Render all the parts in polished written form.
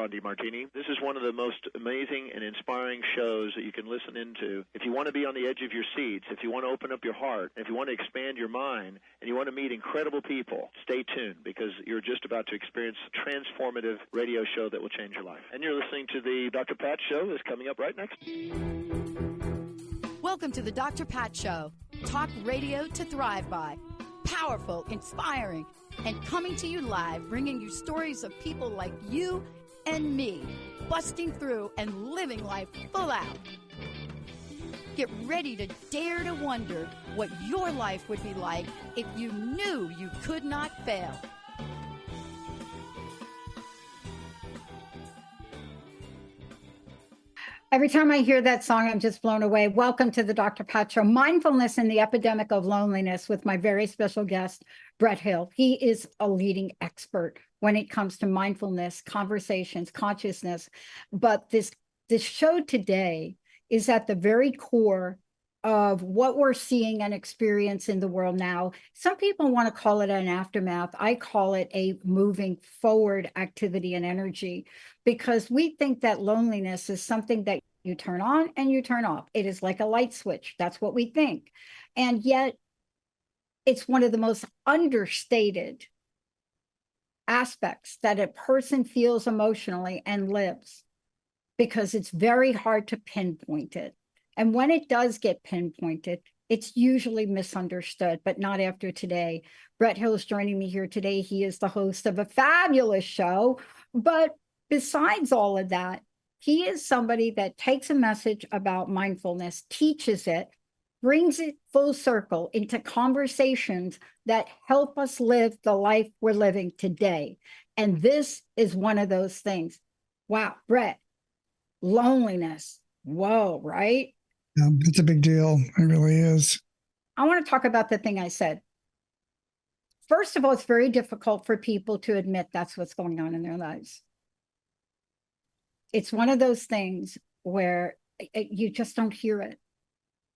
Ron DeMartini. This is one of the most amazing and inspiring shows that you can listen into. If you want to be on the edge of your seats, if you want to open up your heart, if you want to expand your mind, and you want to meet incredible people, stay tuned because you're just about to experience a transformative radio show that will change your life. And you're listening to the Dr. Pat Show that's coming up right next. Welcome to the Dr. Pat Show. Talk radio to thrive by. Powerful, inspiring, and coming to you live, bringing you stories of people like you and me, busting through and living life full out. Get ready to dare to wonder what your life would be like if you knew you could not fail. Every time I hear that song, I'm just blown away. Welcome to the Dr. Pat Show, Mindfulness and the Epidemic of Loneliness with my very special guest, Brett Hill. He is a leading expert when it comes to mindfulness, conversations, consciousness. But this show today is at the very core of what we're seeing and experience in the world now. Some people want to call it an aftermath. I call it a moving forward activity and energy, because we think that loneliness is something that you turn on and you turn off. It is like a light switch. That's what we think. And yet it's one of the most understated aspects that a person feels emotionally and lives, because it's very hard to pinpoint it. And when it does get pinpointed, it's usually misunderstood, but not after today. Brett Hill is joining me here today. He is the host of a fabulous show. But besides all of that, he is somebody that takes a message about mindfulness, teaches it, brings it full circle into conversations that help us live the life we're living today. And this is one of those things. Wow, Brett, loneliness. Whoa, right? It's a big deal. It really is. I want to talk about the thing I said. First of all, it's very difficult for people to admit that's what's going on in their lives. It's one of those things where you just don't hear it.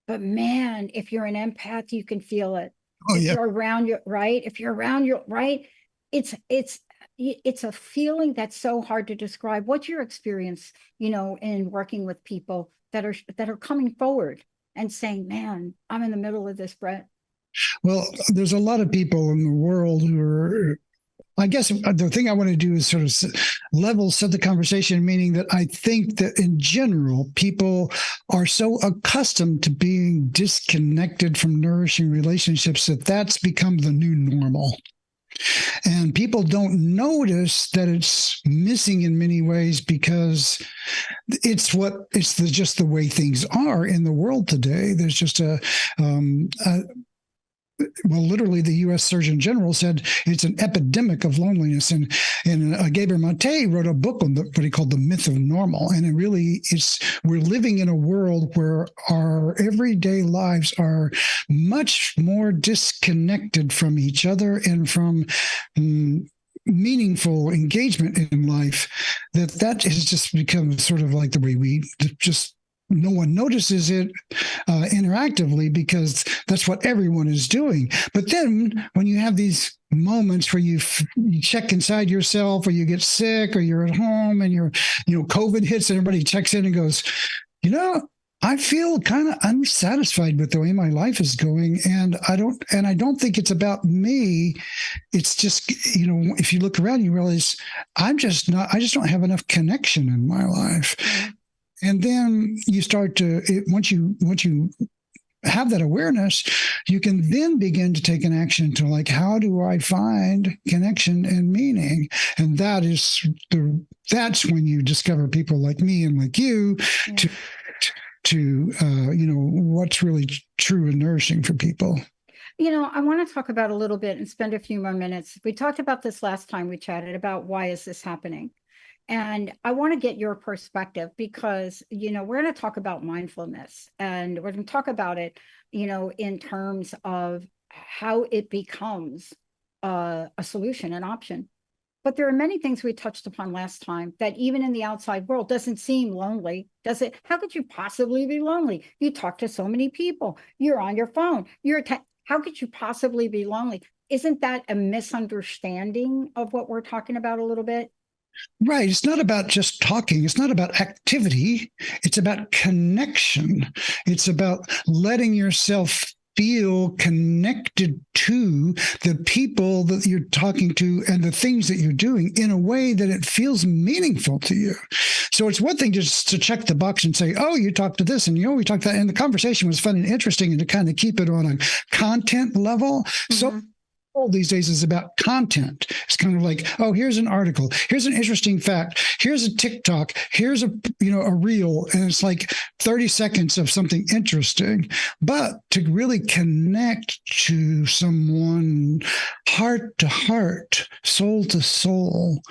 But man, if you're an empath, you can feel it. Oh, if yeah. you're around your right, if you're around your right, it's a feeling that's so hard to describe. What's your experience, in working with people that are coming forward and saying, man, I'm in the middle of this, Brett? Well, there's a lot of people in the world who are, I guess the thing I want to do is sort of level set the conversation, meaning that I think that in general, people are so accustomed to being disconnected from nourishing relationships that that's become the new normal. And people don't notice that it's missing in many ways because it's just the way things are in the world today. There's just literally the U.S. Surgeon General said it's an epidemic of loneliness. And Gabriel Maté wrote a book on what he called the myth of normal. And it really we're living in a world where our everyday lives are much more disconnected from each other and from meaningful engagement in life, that has just become sort of like the way we just no one notices it interactively because that's what everyone is doing. But then when you have these moments where you check inside yourself, or you get sick, or you're at home and COVID hits and everybody checks in and goes, I feel kind of unsatisfied with the way my life is going. And I don't think it's about me. It's just, if you look around, you realize I just don't have enough connection in my life. And then you start to, once you have that awareness, you can then begin to take an action to how do I find connection and meaning? And that's when you discover people like me and like you to what's really true and nourishing for people. I want to talk about a little bit and spend a few more minutes. We talked about this last time we chatted about why is this happening? And I want to get your perspective because, we're going to talk about mindfulness, and we're going to talk about it, in terms of how it becomes a solution, an option. But there are many things we touched upon last time that even in the outside world doesn't seem lonely, does it? How could you possibly be lonely? You talk to so many people. You're on your phone. How could you possibly be lonely? Isn't that a misunderstanding of what we're talking about a little bit? Right. It's not about just talking. It's not about activity. It's about connection. It's about letting yourself feel connected to the people that you're talking to and the things that you're doing in a way that it feels meaningful to you. So it's one thing just to check the box and say, oh, you talked to this and we talked that, and the conversation was fun and interesting, and to kind of keep it on a content level. Mm-hmm. So all these days is about content. It's kind of like, oh, here's an article, here's an interesting fact, here's a TikTok, here's a reel, and it's like 30 seconds of something interesting. But to really connect to someone heart to heart, soul to soul,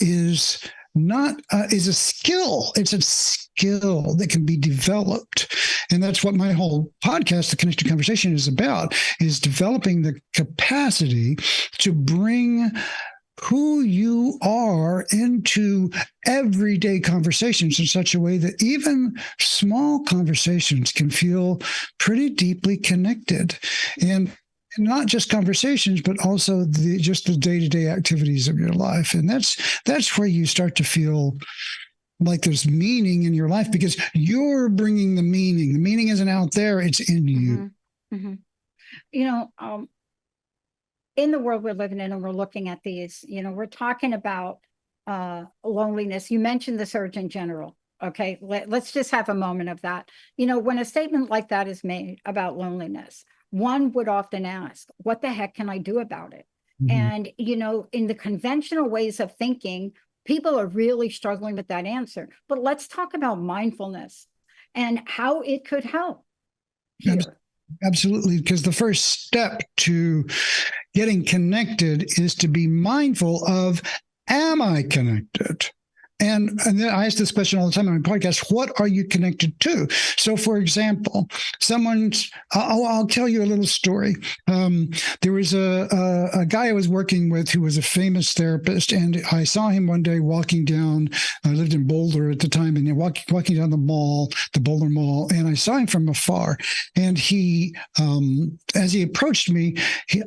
is a skill. It's a skill that can be developed. And that's what my whole podcast, The Connected Conversation, is about, is developing the capacity to bring who you are into everyday conversations in such a way that even small conversations can feel pretty deeply connected. And not just conversations, but also just the day-to-day activities of your life. And that's where you start to feel like there's meaning in your life, because you're bringing the meaning. The meaning isn't out there, it's in you. Mm-hmm. In the world we're living in, and we're looking at these, we're talking about loneliness. You mentioned the Surgeon General. Okay, let's just have a moment of that. When a statement like that is made about loneliness, one would often ask, what the heck can I do about it? Mm-hmm. And, in the conventional ways of thinking, people are really struggling with that answer. But let's talk about mindfulness and how it could help here. Absolutely, because the first step to getting connected is to be mindful of, am I connected? And then I ask this question all the time on my podcast, what are you connected to? So, for example, I'll tell you a little story. There was a guy I was working with who was a famous therapist, and I saw him one day walking down, I lived in Boulder at the time, and walking down the Boulder Mall, and I saw him from afar. And he, as he approached me,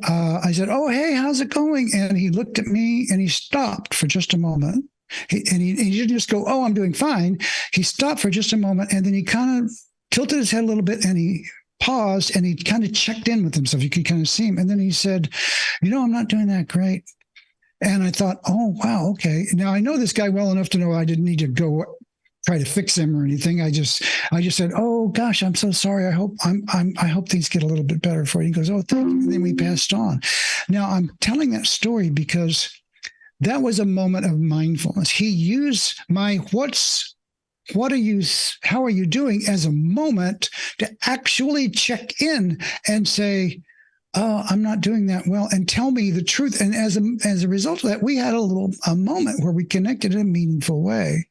I said, oh, hey, how's it going? And he looked at me and he stopped for just a moment. He didn't just go, oh, I'm doing fine. He stopped for just a moment, and then he kind of tilted his head a little bit, and he paused, and he kind of checked in with himself. You could kind of see him. And then he said, I'm not doing that great. And I thought, oh, wow, okay. Now, I know this guy well enough to know I didn't need to go try to fix him or anything. I just said, oh, gosh, I'm so sorry. I hope things get a little bit better for you. He goes, oh, thank you. And then we passed on. Now, I'm telling that story because that was a moment of mindfulness. He used my how are you doing as a moment to actually check in and say, oh, I'm not doing that well, and tell me the truth. And as a result of that, we had a moment where we connected in a meaningful way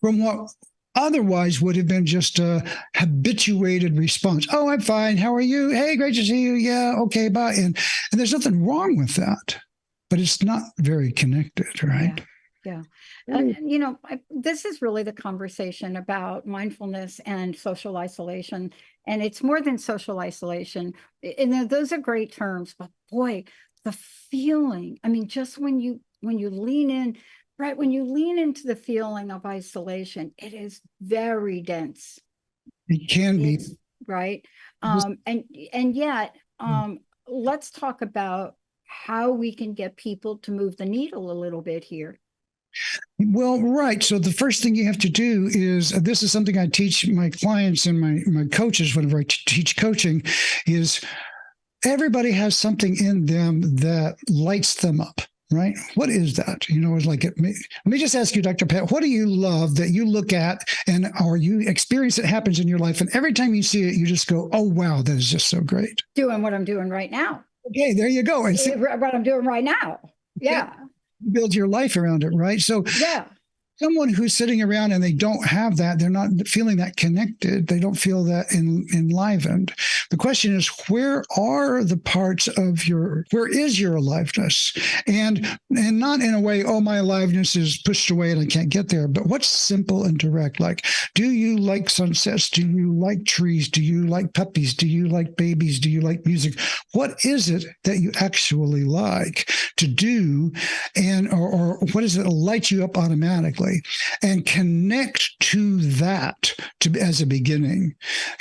from what otherwise would have been just a habituated response. Oh, I'm fine. How are you? Hey, great to see you. Yeah. Okay. Bye. And there's nothing wrong with that. But it's not very connected, right? Yeah. This is really the conversation about mindfulness and social isolation. And it's more than social isolation. And those are great terms, but boy, the feeling, just when you lean in, right? When you lean into the feeling of isolation, it is very dense. It can be. Right. And yet, let's talk about how we can get people to move the needle a little bit here. Well, right. So the first thing you have to do is, this is something I teach my clients and my coaches whenever I teach coaching, is everybody has something in them that lights them up, right? What is that? It's like, let me just ask you, Dr. Pat, what do you love that you look at or you experience that happens in your life, and every time you see it, you just go, oh, wow, that is just so great. Doing what I'm doing right now. Okay, there you go. And what I'm doing right now. Yeah. Build your life around it, right? So someone who's sitting around and they don't have that, they're not feeling that connected, they don't feel that enlivened. The question is, where are the parts of where is your aliveness? And not in a way, oh, my aliveness is pushed away and I can't get there, but what's simple and direct? Like, Do you like sunsets? Do you like trees? Do you like puppies? Do you like babies? Do you like music? What is it that you actually like to do? And or what is it that lights you up automatically? And connect to that as a beginning.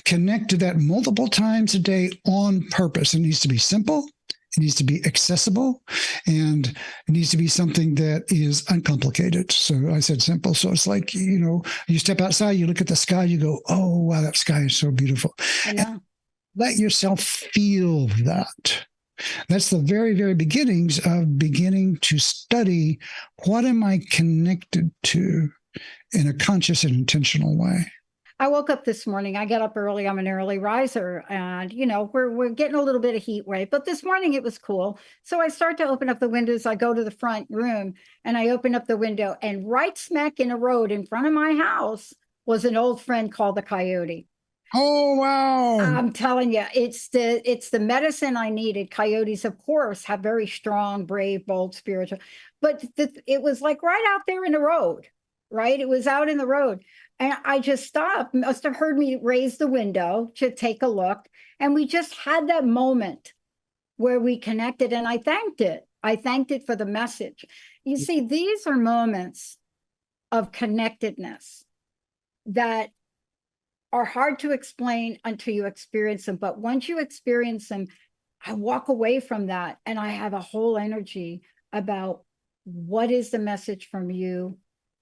Connect to that multiple times a day on purpose. It needs to be simple. It needs to be accessible, and it needs to be something that is uncomplicated. So I said simple. So it's like, you step outside, you look at the sky, you go, oh, wow, that sky is so beautiful. I know. And let yourself feel that. That's the very, very beginnings of beginning to study what am I connected to in a conscious and intentional way. I woke up this morning. I get up early. I'm an early riser, and we're getting a little bit of heat wave. But this morning it was cool, so I start to open up the windows. I go to the front room and I open up the window, and right smack in the road in front of my house was an old friend called the coyote. Oh wow! I'm telling you, it's the medicine I needed. Coyotes, of course, have very strong, brave, bold, spiritual, but it was like right out there in the road. Right, it was out in the road. And I just stopped, must have heard me raise the window to take a look. And we just had that moment where we connected, and I thanked it. I thanked it for the message. You see, these are moments of connectedness that are hard to explain until you experience them. But once you experience them, I walk away from that and I have a whole energy about what is the message from you,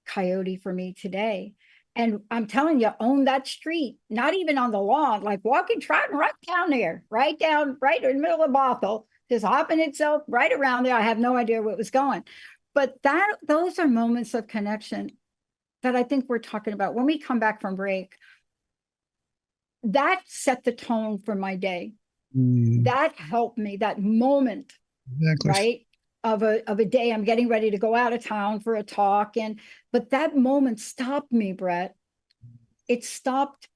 Coyote, for me today. And I'm telling you, own that street, not even on the lawn, like walking, trotting right down there, right in the middle of Bothell, just hopping itself right around there. I have no idea where it was going. But those are moments of connection that I think we're talking about. When we come back from break, that set the tone for my day. That helped me, that moment, exactly. Right? Of a day, I'm getting ready to go out of town for a talk, but that moment stopped me, Brett. It stopped.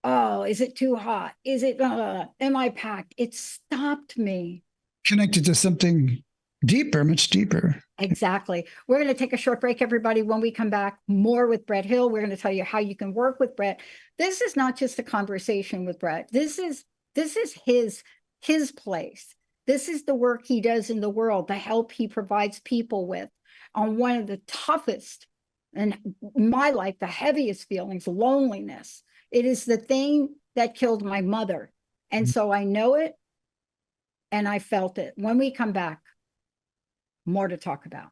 Oh, is it too hot? Is it? Am I packed? It stopped me. Connected to something deeper, much deeper. Exactly. We're going to take a short break, everybody. When we come back, more with Brett Hill. We're going to tell you how you can work with Brett. This is not just a conversation with Brett. This is his place. This is the work he does in the world, the help he provides people with on one of the toughest, and in my life, the heaviest feelings, loneliness. It is the thing that killed my mother. And so I know it and I felt it. When we come back, more to talk about.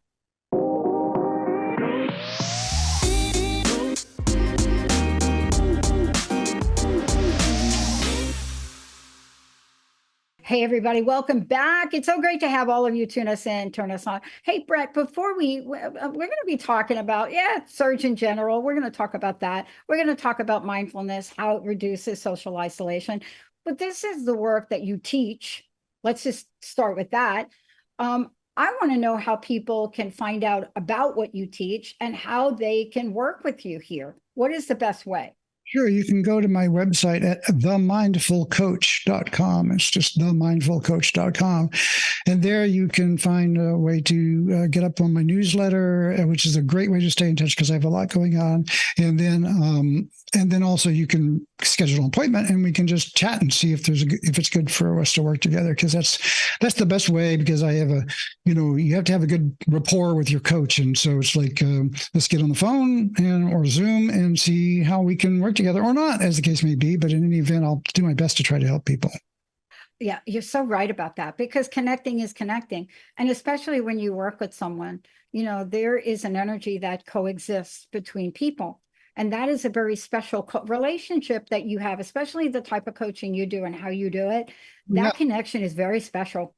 Hey, everybody, welcome back. It's so great to have all of you tune us in, turn us on. Hey, Brett, before we're going to be talking about, Surgeon General. We're going to talk about that. We're going to talk about mindfulness, how it reduces social isolation. But this is the work that you teach. Let's just start with that. I want to know how people can find out about what you teach and how they can work with you here. What is the best way? Sure. You can go to my website at themindfulcoach.com. It's just themindfulcoach.com. And there you can find a way to get up on my newsletter, which is a great way to stay in touch because I have a lot going on. And then also you can schedule an appointment and we can just chat and see if it's good for us to work together. Because that's the best way, because I have you have to have a good rapport with your coach. And so it's like, let's get on the phone or Zoom and see how we can work together, or not, as the case may be. But in any event, I'll do my best to try to help people. Yeah, you're so right about that, because connecting is connecting. And especially when you work with someone, there is an energy that coexists between people. And that is a very special relationship that you have, especially the type of coaching you do and how you do it. That connection is very special.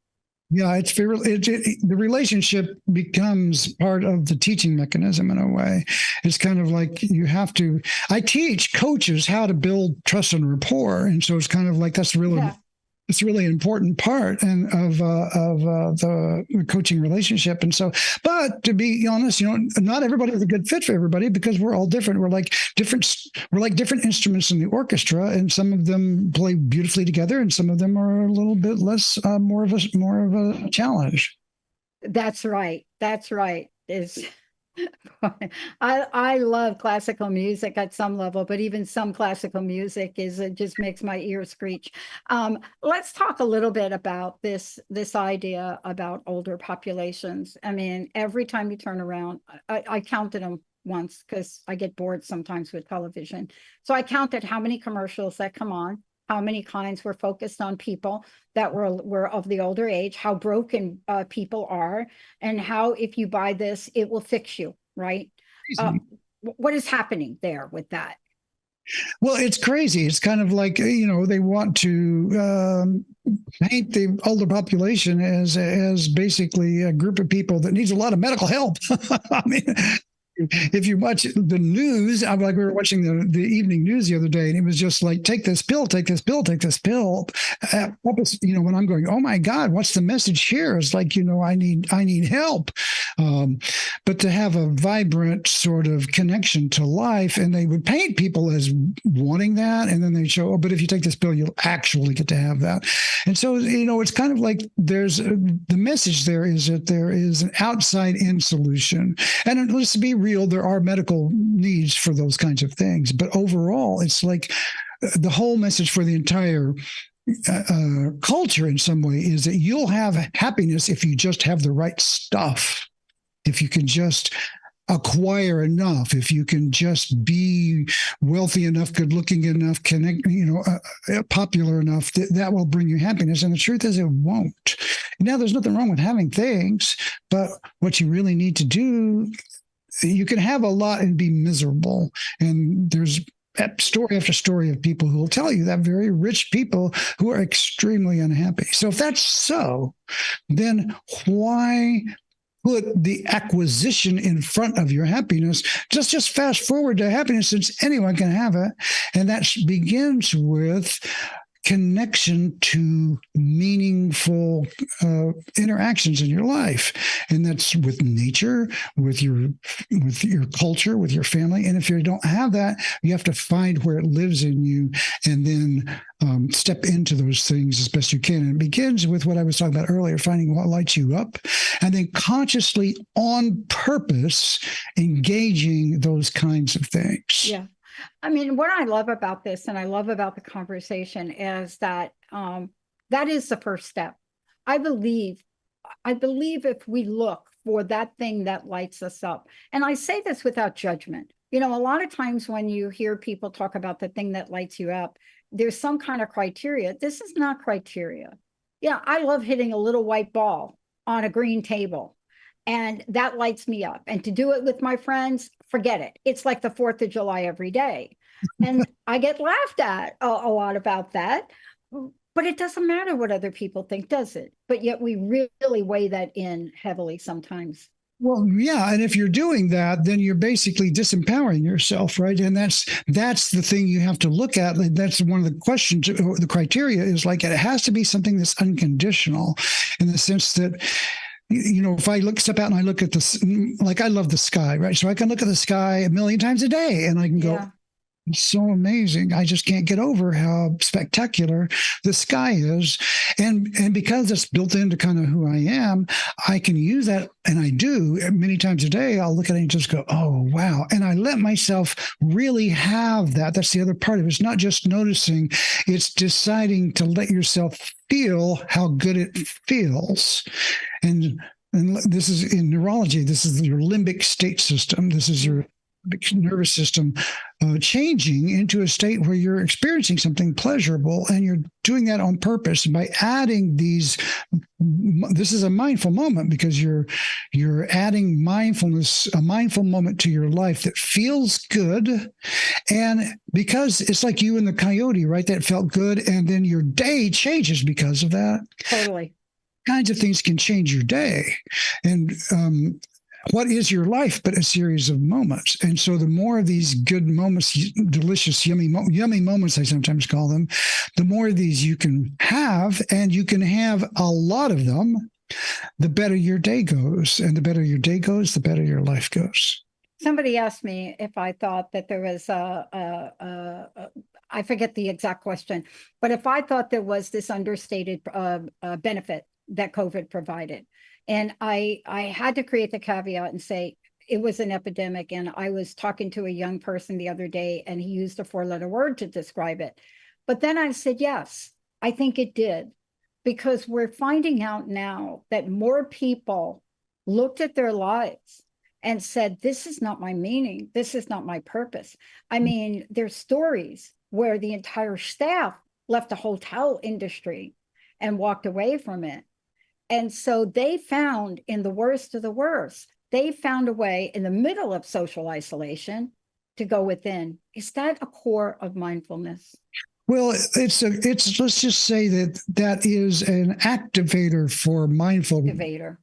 Yeah, the relationship becomes part of the teaching mechanism in a way. It's kind of like I teach coaches how to build trust and rapport. And so it's kind of like that's really it's a really important part of the coaching relationship. And so, but to be honest, not everybody is a good fit for everybody, because we're all different. We're like different instruments in the orchestra, and some of them play beautifully together, and some of them are a little bit less, more of a challenge. That's right. I love classical music at some level, but even some classical music it just makes my ears screech. Let's talk a little bit about this idea about older populations. I mean, every time you turn around, I counted them once because I get bored sometimes with television. So I counted how many commercials that come on, how many kinds were focused on people that were of the older age, how broken people are, and how if you buy this, it will fix you, right? What is happening there with that? Well, it's crazy. It's kind of like, they want to paint the older population as basically a group of people that needs a lot of medical help. I mean, if you watch the news, I'm like, we were watching the evening news the other day, and it was just like, take this pill, take this pill, take this pill. When I'm going, oh my God, what's the message here? It's like, I need help. But to have a vibrant sort of connection to life, and they would paint people as wanting that, and then they show, but if you take this pill, you'll actually get to have that. And so, it's kind of like the message there is that there is an outside-in solution. And let's be real, there are medical needs for those kinds of things. But overall, it's like the whole message for the entire culture in some way is that you'll have happiness if you just have the right stuff. If you can just acquire enough, if you can just be wealthy enough, good looking enough, popular enough, that will bring you happiness. And the truth is it won't. Now, there's nothing wrong with having things, but what you really need to do, you can have a lot and be miserable. And there's story after story of people who will tell you that, very rich people who are extremely unhappy. So if that's so, then why put the acquisition in front of your happiness? Just fast forward to happiness, since anyone can have it. And that begins with connection to meaningful interactions in your life, and that's with nature, with your culture, with your family. And if you don't have that, you have to find where it lives in you, and then step into those things as best you can. And it begins with what I was talking about earlier, finding what lights you up, and then consciously, on purpose, engaging those kinds of things. Yeah. I mean, what I love about this, and I love about the conversation, is that that is the first step. I believe if we look for that thing that lights us up, and I say this without judgment. A lot of times when you hear people talk about the thing that lights you up, there's some kind of criteria. This is not criteria. Yeah, I love hitting a little white ball on a green table, and that lights me up. And to do it with my friends, forget it. It's like the 4th of July every day. And I get laughed at a lot about that. But it doesn't matter what other people think, does it? But yet we really weigh that in heavily sometimes. Well, yeah. And if you're doing that, then you're basically disempowering yourself, right? And that's the thing you have to look at. That's one of the questions. The criteria is like, it has to be something that's unconditional, in the sense that, if I step out and I look at this, like, I love the sky, right? So I can look at the sky a million times a day, and I can go, it's so amazing. I just can't get over how spectacular the sky is. And because it's built into kind of who I am, I can use that. And I do many times a day. I'll look at it and just go, oh, wow. And I let myself really have that. That's the other part of it. It's not just noticing, it's deciding to let yourself feel how good it feels. And this is in neurology, this is your limbic state system. This is your nervous system changing into a state where you're experiencing something pleasurable, and you're doing that on purpose. And by adding these, this is a mindful moment, because you're adding mindfulness, a mindful moment to your life that feels good. And because it's like you and the coyote, right? That felt good. And then your day changes because of that. Totally. Kinds of things can change your day. And what is your life but a series of moments? And so the more of these good moments, delicious, yummy moments, I sometimes call them, the more of these you can have, and you can have a lot of them, the better your day goes. And the better your day goes, the better your life goes. Somebody asked me if I thought that there was I forget the exact question, but if I thought there was this understated benefit that COVID provided. And I had to create the caveat and say, it was an epidemic. And I was talking to a young person the other day, and he used a 4-letter word to describe it. But then I said, yes, I think it did, because we're finding out now that more people looked at their lives and said, this is not my meaning. This is not my purpose. I mean, there's stories where the entire staff left the hotel industry and walked away from it. And so they found, in the worst of the worst, they found a way in the middle of social isolation to go within. Is that a core of mindfulness? Well, it's let's just say that is an activator for mindfulness. Activator.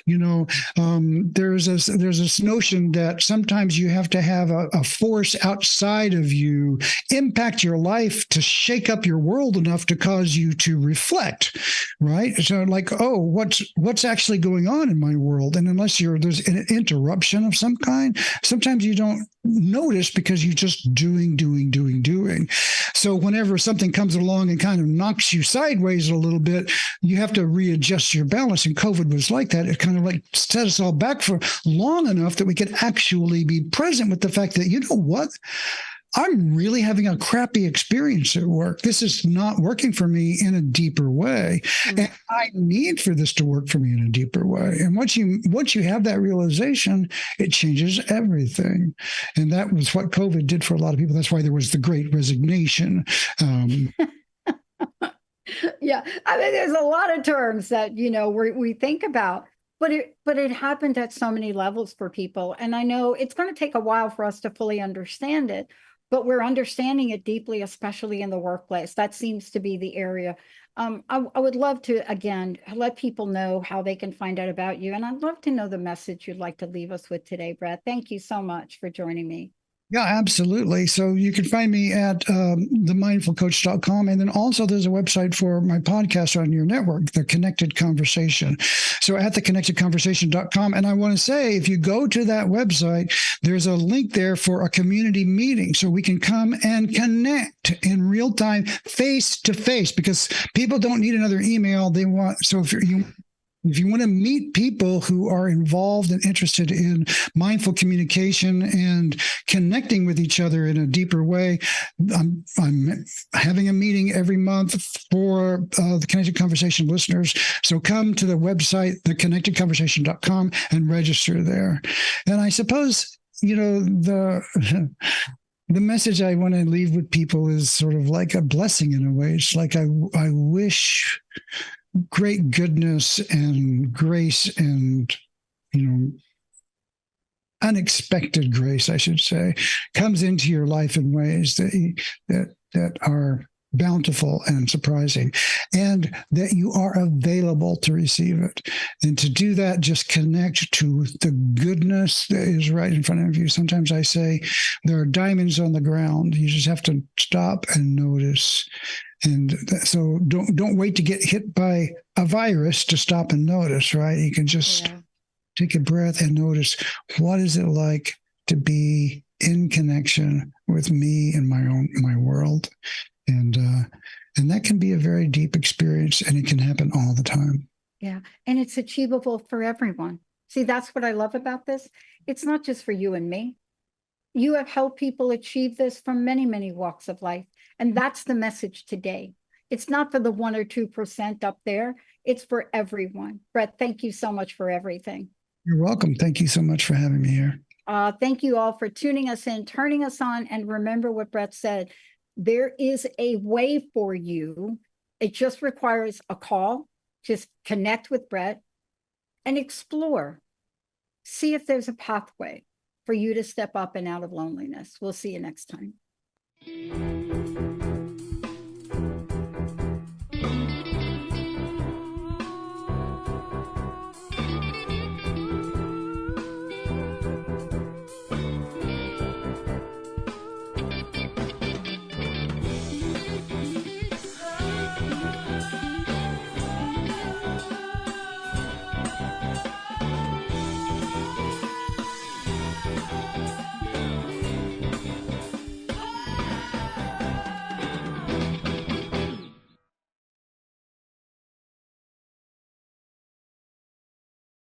You know, there's this notion that sometimes you have to have a force outside of you impact your life to shake up your world enough to cause you to reflect, right? So like, oh, what's actually going on in my world? And unless there's an interruption of some kind, sometimes you don't notice because you're just doing. So whenever something comes along and kind of knocks you sideways a little bit, you have to readjust your balance. And COVID was like that. It kind of like set us all back for long enough that we could actually be present with the fact that, you know what? I'm really having a crappy experience at work. This is not working for me in a deeper way. Mm-hmm. And I need for this to work for me in a deeper way. And once you have that realization, it changes everything. And that was what COVID did for a lot of people. That's why there was the Great Resignation. Yeah. I mean, there's a lot of terms that, we think about, but it happened at so many levels for people. And I know it's going to take a while for us to fully understand it, but we're understanding it deeply, especially in the workplace. That seems to be the area. I would love to, again, let people know how they can find out about you. And I'd love to know the message you'd like to leave us with today, Brett. Thank you so much for joining me. Yeah, absolutely. So you can find me at themindfulcoach.com. And then also there's a website for my podcast on your network, The Connected Conversation. So at theconnectedconversation.com. And I want to say, if you go to that website, there's a link there for a community meeting so we can come and connect in real time, face to face, because people don't need another email. They want, so if you want to meet people who are involved and interested in mindful communication and connecting with each other in a deeper way, I'm having a meeting every month for the Connected Conversation listeners. So come to the website, theconnectedconversation.com, and register there. And I suppose, the message I want to leave with people is sort of like a blessing in a way. It's like I wish great goodness and grace and, unexpected grace, I should say, comes into your life in ways that are bountiful and surprising, and that you are available to receive it. And to do that, just connect to the goodness that is right in front of you. Sometimes I say there are diamonds on the ground. You just have to stop and notice. And so don't wait to get hit by a virus to stop and notice, right? You can just take a breath and notice, what is it like to be in connection with me and my world? And that can be a very deep experience, and it can happen all the time. Yeah. And it's achievable for everyone. See, that's what I love about this. It's not just for you and me. You have helped people achieve this from many, many walks of life. And that's the message today. It's not for the 1 or 2% up there. It's for everyone. Brett, thank you so much for everything. You're welcome. Thank you so much for having me here. Thank you all for tuning us in, turning us on. And remember what Brett said. There is a way for you. It just requires a call. Just connect with Brett and explore. See if there's a pathway for you to step up and out of loneliness. We'll see you next time.